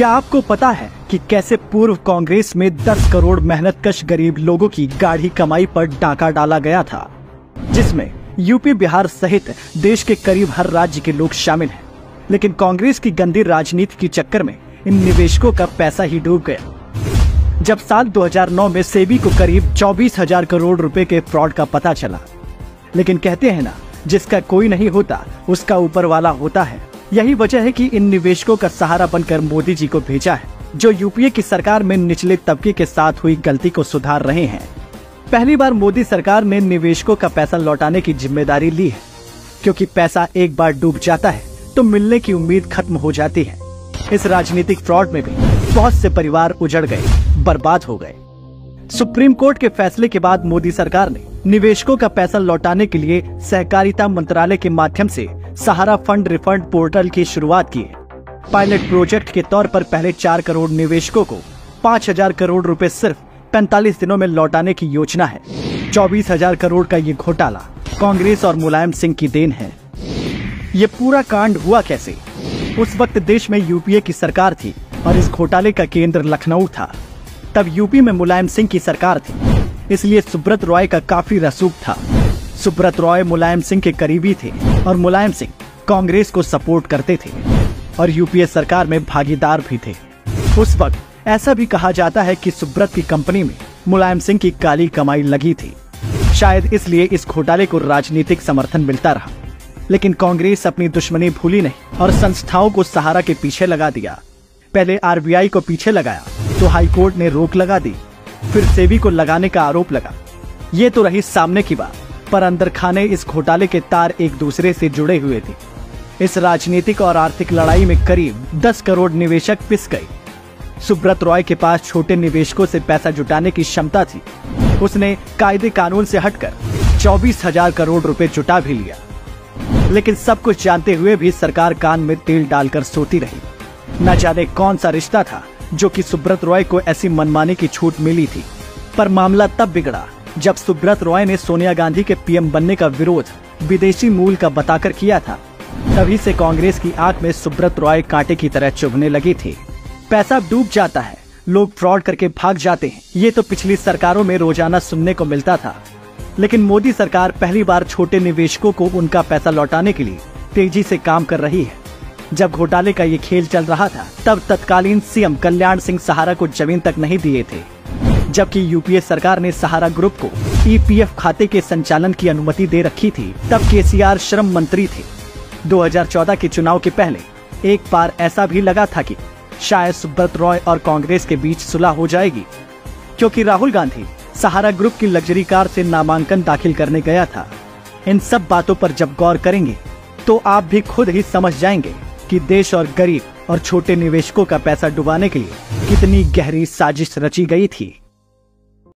क्या आपको पता है कि कैसे पूर्व कांग्रेस में 10 करोड़ मेहनतकश गरीब लोगों की गाढ़ी कमाई पर डाका डाला गया था, जिसमें यूपी, बिहार सहित देश के करीब हर राज्य के लोग शामिल हैं। लेकिन कांग्रेस की गंदी राजनीति के चक्कर में इन निवेशकों का पैसा ही डूब गया। जब साल 2009 में सेबी को करीब 24,000 करोड़ रुपए के फ्रॉड का पता चला, लेकिन कहते हैं ना, जिसका कोई नहीं होता उसका ऊपर वाला होता है। यही वजह है कि इन निवेशकों का सहारा बनकर मोदी जी को भेजा है, जो यूपीए की सरकार में निचले तबके के साथ हुई गलती को सुधार रहे हैं। पहली बार मोदी सरकार ने निवेशकों का पैसा लौटाने की जिम्मेदारी ली है, क्योंकि पैसा एक बार डूब जाता है तो मिलने की उम्मीद खत्म हो जाती है। इस राजनीतिक फ्रॉड में भी बहुत से परिवार उजड़ गए, बर्बाद हो गए। सुप्रीम कोर्ट के फैसले के बाद मोदी सरकार ने निवेशकों का पैसा लौटाने के लिए सहकारिता मंत्रालय के माध्यम से सहारा फंड रिफंड पोर्टल की शुरुआत की है। पायलट प्रोजेक्ट के तौर पर पहले 4 करोड़ निवेशकों को 5,000 करोड़ रुपए सिर्फ 45 दिनों में लौटाने की योजना है। 24,000 करोड़ का ये घोटाला कांग्रेस और मुलायम सिंह की देन है। ये पूरा कांड हुआ कैसे? उस वक्त देश में यूपीए की सरकार थी और इस घोटाले का केंद्र लखनऊ था। तब यूपी में मुलायम सिंह की सरकार थी, इसलिए सुब्रत रॉय का काफी रसूख था। सुब्रत रॉय मुलायम सिंह के करीबी थे और मुलायम सिंह कांग्रेस को सपोर्ट करते थे और यूपीए सरकार में भागीदार भी थे। उस वक्त ऐसा भी कहा जाता है कि सुब्रत की कंपनी में मुलायम सिंह की काली कमाई लगी थी। शायद इसलिए इस घोटाले को राजनीतिक समर्थन मिलता रहा। लेकिन कांग्रेस अपनी दुश्मनी भूली नहीं और संस्थाओं को सहारा के पीछे लगा दिया। पहले आरबीआई को पीछे लगाया तो हाईकोर्ट ने रोक लगा दी, फिर सेबी को लगाने का आरोप लगा। ये तो रही सामने की बात, पर अंदर खाने इस घोटाले के तार एक दूसरे से जुड़े हुए थे। इस राजनीतिक और आर्थिक लड़ाई में करीब 10 करोड़ निवेशक पिस गए। सुब्रत रॉय के पास छोटे निवेशकों से पैसा जुटाने की क्षमता थी। उसने कायदे कानून से हटकर 24,000 करोड़ रुपए जुटा भी लिया। लेकिन सब कुछ जानते हुए भी सरकार कान में तेल डालकर सोती रही। न जाने कौन सा रिश्ता था जो कि सुब्रत रॉय को ऐसी मनमानी की छूट मिली थी। पर मामला तब बिगड़ा जब सुब्रत रॉय ने सोनिया गांधी के पीएम बनने का विरोध विदेशी मूल का बताकर किया था। तभी से कांग्रेस की आंख में सुब्रत रॉय कांटे की तरह चुभने लगी थी। पैसा डूब जाता है, लोग फ्रॉड करके भाग जाते हैं, ये तो पिछली सरकारों में रोजाना सुनने को मिलता था। लेकिन मोदी सरकार पहली बार छोटे निवेशकों को उनका पैसा लौटाने के लिए तेजी से काम कर रही है। जब घोटाले का ये खेल चल रहा था, तब तत्कालीन सीएम कल्याण सिंह सहारा को जमीन तक नहीं दिए थे, जबकि यूपीए सरकार ने सहारा ग्रुप को ईपीएफ खाते के संचालन की अनुमति दे रखी थी। तब केसीआर श्रम मंत्री थे। 2014 के चुनाव के पहले एक बार ऐसा भी लगा था कि शायद सुब्रत रॉय और कांग्रेस के बीच सुलह हो जाएगी, क्योंकि राहुल गांधी सहारा ग्रुप की लग्जरी कार से नामांकन दाखिल करने गया था। इन सब बातों पर जब गौर करेंगे तो आप भी खुद ही समझ जाएंगे कि देश और गरीब और छोटे निवेशकों का पैसा डुबाने के लिए कितनी गहरी साजिश रची गई थी।